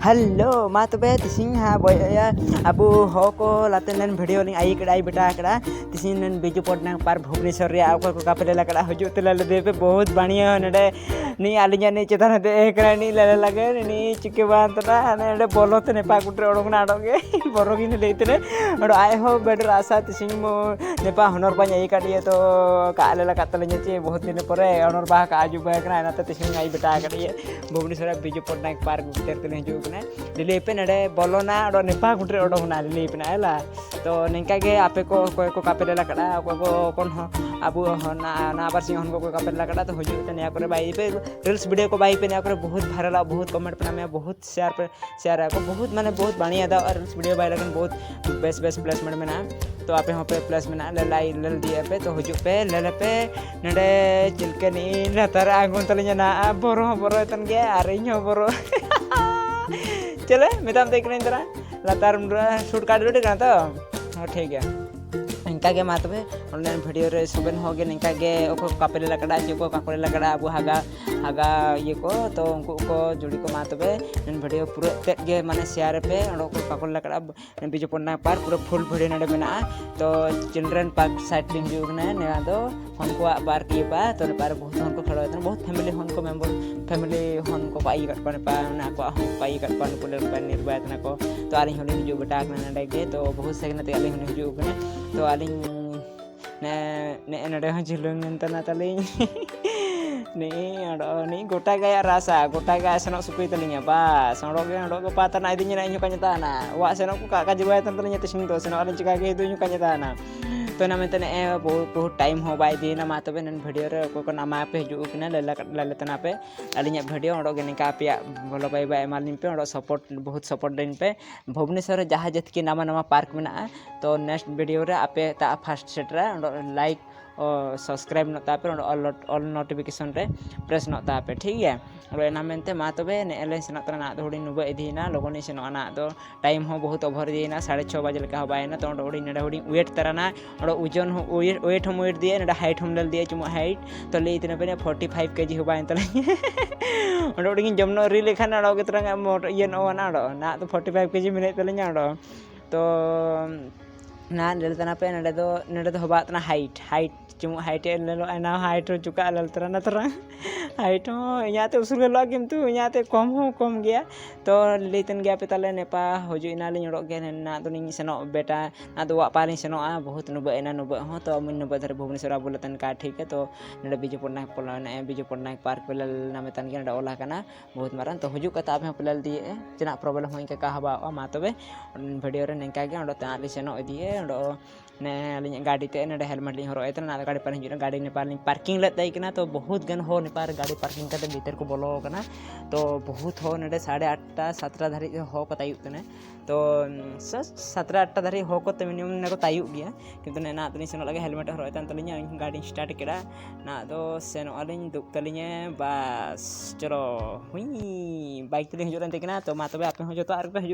hello मा तबे तिसिंग हा बया अबु हको लातेन वीडियो लिंग आई कड़ा बेटा कड़ा तिसिंग बिजू पटना पार भुवनेश्वर रे आको को कापले लकड़ा हजु तला ले पे बहुत बढ़िया नडे नी आलिजा नी चेतन दे एकरा नी ले लगे नी चिके बांतना नडे बोलोत ने पाकुट्रे ओडोंगना अडोगे बरोगिन लेतने ओडो आय हो बेटर आशा तिसिंग मो नेपा हनर पानी आई कड़िए तो काले ला कातले चे बहुत दिन परे हनर बा का आजु बा कना नाते तिसिंग आई बेटा कड़िए भुवनेश्वर बिजू पटना पार्क गुटर तले हजु लिली पे नडे बोलोना ओडो नेपा गुटरे ओडोंगना लिली पे नाला तो निंका के आपे को कोय को कापेले लकड़ा को कोन हो अबु ना बार सिंह को कापेले लकड़ा तो हजु तने करे बाई पे रील्स वीडियो को बाई पे ने करे बहुत वायरल बहुत कमेंट पे में बहुत शेयर को बहुत माने बहुत बढ़िया दा और रील्स वीडियो बाई लगन बहुत बेस्ट प्लेसमेंट में ना तो आपे हो पे प्लस में ना ले लाई ले दिए पे तो हजु पे ले पे नडे चिलके नी नतर आगुन तले ना बोरो तन के आरिញबोरो चले मिताम देखने तरह लातार शूट काट रोटी का तो हाँ ठीक है इनका के मातबे ऑनलाइन वीडियो रे सुबन हो गे इनका के ओको कापेले लकड़ा जो को कापेले लकड़ा अबु हागा ये को तो उनको को जुड़ी को मातबे इन वीडियो पूरा तेज गे माने शेयर पे और को कापेले लकड़ा बिजू पटना पार्क पूरा फुल वीडियो नडे मेना तो चिल्ड्रन पार्क साइड लिंक जो ने नेवा दो हमको पार्क ये पा तो पार बहुत हन को खड़ा बहुत फैमिली हन को मेंबर फैमिली हन को पाई कट पाने पा ना को पाई कट पाने को ले पान निर्वात ना को तो आली होली जो बेटा नडे के तो बहुत सेगना ते आली होली जो कने तो आली ने नडे हो झिलुंग तना तली नी अडो नी गोटा गया रासा गोटा गया सनो सुकुई तलिnya bas ondo ke patan ai dinya nyu kanya tana wa seno ku ka jiwa tan talinya tising to seno alin cika ke itu nyu kanya tana तो ना मैं बहुत टाइम हो बाय दी ना मातबे नन वीडियो रे को नामा पे हजू कना ले तना पे अलिया वीडियो ओडो गे निका पे बोलो बाय बाय मालिन पे ओडो सपोर्ट बहुत सपोर्ट दिन पे भुवनेश्वर जहाँ जत की नामा पार्क में तो नेक्स्ट वीडियो रे आपे ता फर्स्ट सेट रे ओडो लाइक और सब्सक्राइब नता पे ऑल नोटिफिकेशन रे प्रेस नता पे ठीक है और एना मेनते मा तबे ने एले सना तना ना दो हुडी नुबे इदीना लोगोनी सेनो ना दो टाइम हो बहुत ओवर दीना 6:30 बजे लका बायना तो ओडी नेडा हुडी वेट तरना और ओजन हो वेट हम वेट दिए नेडा हाइट हम दिए चुम हाइट तो ले इतने पे 45 केजी हो बायन तले ओडी जमनो री लेखा ना के तरंगा मोट ये ना तो 45 केजी मिने तले ना तो ना लेलतना पे नेडे दो बातना हाइट चुम हाइट लेलो ना हाइट चुका लेलतरा ना तरा हाइट हो याते उसूल लो किंतु याते कम गया तो लेतन गया पे तले नेपा हजु इना लिन रोक गे ना तो नि सेनो बेटा ना तो वापारी सेनो आ बहुत नुबे हो तो मुन नुबे धर भुवनेश्वर बुलतन का ठीक है तो नेडे बिजू पटना पार्क पे ना मेतन के नेडे ओला कना बहुत मारन तो हजु कता पे पलल दिए जना प्रॉब्लम होई का हबा मा तबे वीडियो रे नेका गे ओडो ताली सेनो दिए ओडो ने अलिन गाड़ी ते नेडे हेलमेट लिन हरो एतना गाड़ी पर हिजुना गाड़ी नेपाल पार्किंग ले तई कना तो बहुत गन हो नेपाल गाड़ी पार्किंग करते भीतर को बोलो कना तो बहुत हो नेडे 8:30 7 धारी हो को तायु तने तो 7-8 धारी हो को मिनिमम ने को तायु गया किंतु ने ना तनी सेनो लगे हेलमेट हरो एतन तलिnya गाड़ी स्टार्ट केड़ा ना तो सेनो अलिन दुक तलिnya बस चलो हुई बाइक तलिnya हिजुन ते कना तो मा तबे आपे हो जतो आर पे